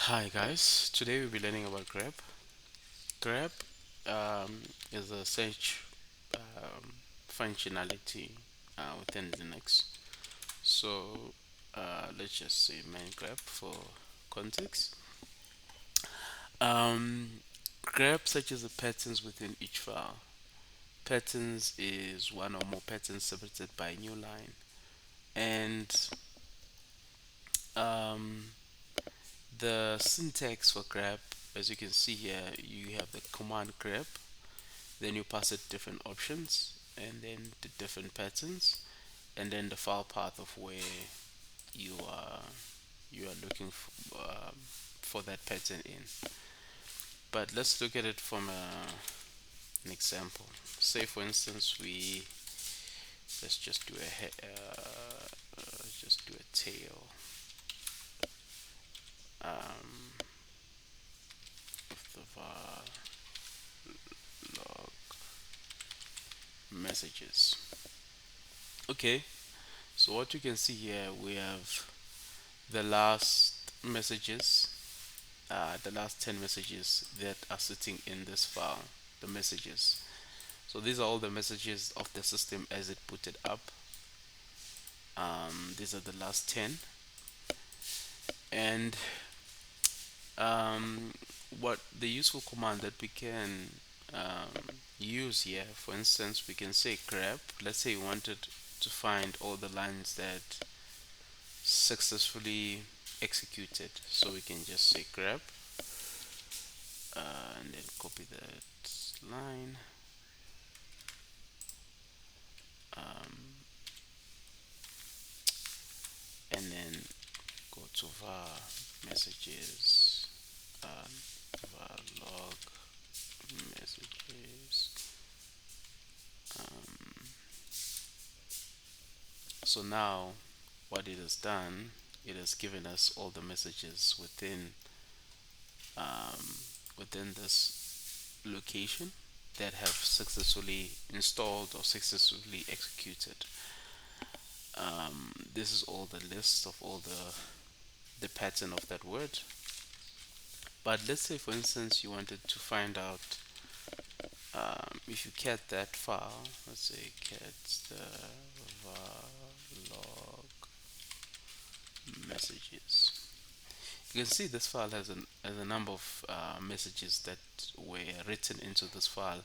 Hi guys, today we'll be learning about grep. Grep is a search functionality within Linux. So let's just say main grep for context. Um, Grep searches the patterns within each file. Patterns is one or more patterns separated by a new line. And um, the syntax for grep, as you can see here, you have the command grep. Then you pass it different options and then the different patterns and then the file path of where you are looking for that pattern in. But let's look at it from an example. Say for instance let's just do just do a tail um, of the var log messages. Okay, so what you can see here, we have the last messages, the last 10 messages that are sitting in this file, the messages. So these are all the messages of the system as it put it up. These are the last 10. And um, what the useful command that we can use here, for instance, we can say grep. Let's say we wanted to find all the lines that successfully executed. So we can just say grep and then copy that line. Um, and then go to var messages, var log messages. Um, so now what it has done, it has given us all the messages um, within this location that have successfully installed or successfully executed. This is all the list of all the pattern of that word. But let's say for instance you wanted to find out if you cat that file, let's say cat the var log messages. You can see this file has a number of messages that were written into this file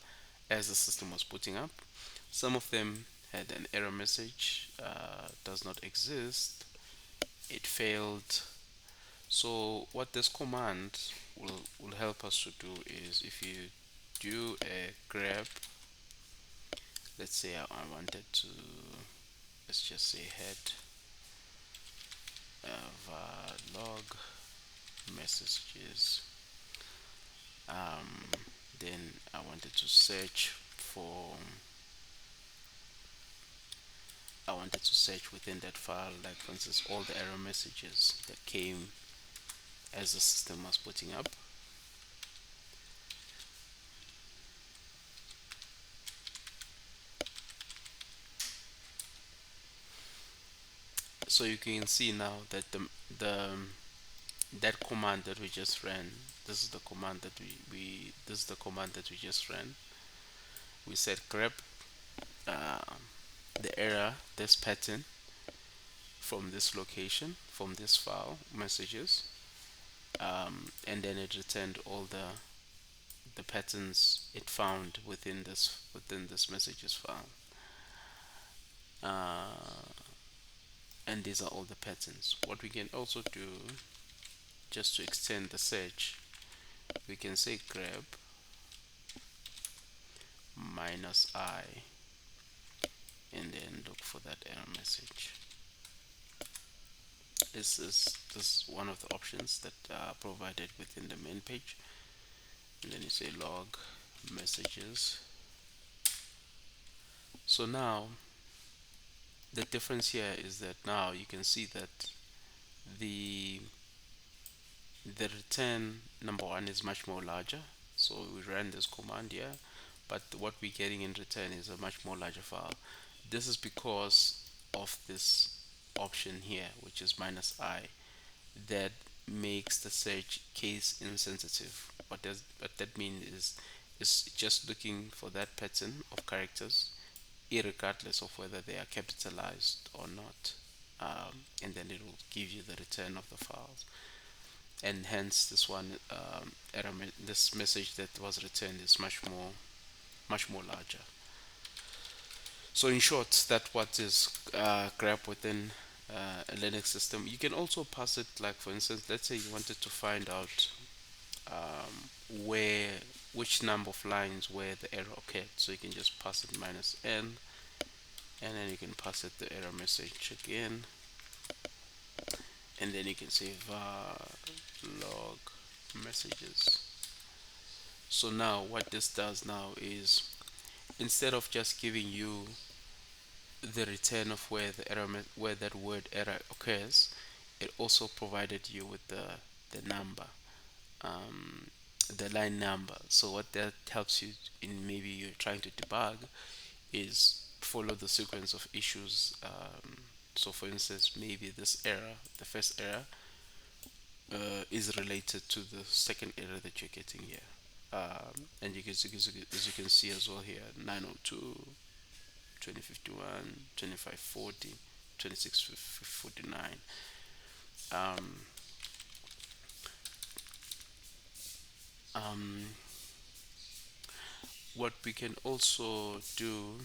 as the system was putting up. Some of them had an error message, does not exist, it failed. So what this command will help us to do is, if you do a grep, let's say I wanted to, let's just say head var log messages, um, then I wanted to search for, I wanted to search within that file, like for instance all the error messages that came as the system was putting up. So you can see now that the that command that we just ran, this is the command that we this is the command that we just ran. We said grep uh, the error, this pattern from this location, from this file messages, and then it returned all the patterns it found within this messages file, and these are all the patterns. What we can also do, just to extend the search, we can say grep minus I and then look for that error message. This is one of the options that are provided within the main page, and then you say log messages. So now the difference here is that now you can see that the the return number one is much more larger. So we ran this command here, but what we're getting in return is a much more larger file. This is because of this option here, which is minus I, that makes the search case insensitive. What that means is it's just looking for that pattern of characters, irregardless of whether they are capitalized or not, and then it will give you the return of the files. And hence, this one this message that was returned is much more larger. So in short, that what is grep within a Linux system. You can also pass it, like for instance, let's say you wanted to find out where which number of lines where the error occurred. So you can just pass it minus n, and then you can pass it the error message again, and then you can say var log messages. So now what this does now is, instead of just giving you the return of where the where that word error occurs, it also provided you with the number, um, the line number. So what that helps you in, maybe you're trying to debug, is follow the sequence of issues. So for instance, maybe this error, the first error, is related to the second error that you're getting here. And you can, as you can see as well here, 902, 2051, 2540, 2649. Um, um, what we can also do,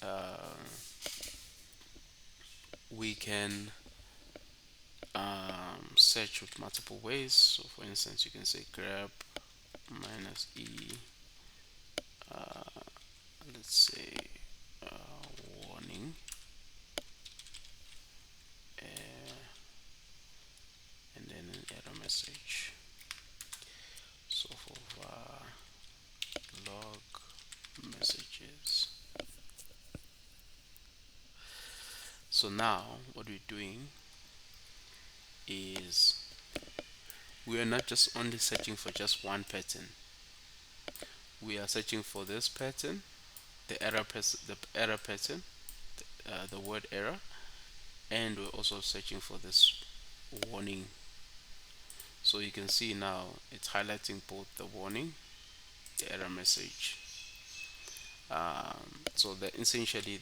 uh, we can search with multiple ways. So for instance, you can say grep minus e, uh, let's say warning, and then an error message. So for log messages. So now what we're doing is, we are not just only searching for just one pattern. We are searching for this pattern, the error pattern, the word error, and we're also searching for this warning. So you can see now it's highlighting both the warning, the error message. So that essentially,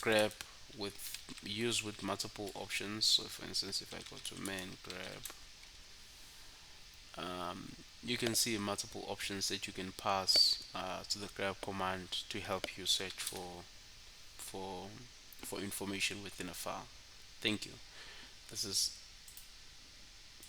grep with used with multiple options. So for instance, if I go to main grep, you can see multiple options that you can pass to the grep command to help you search for for information within a file. Thank you. This is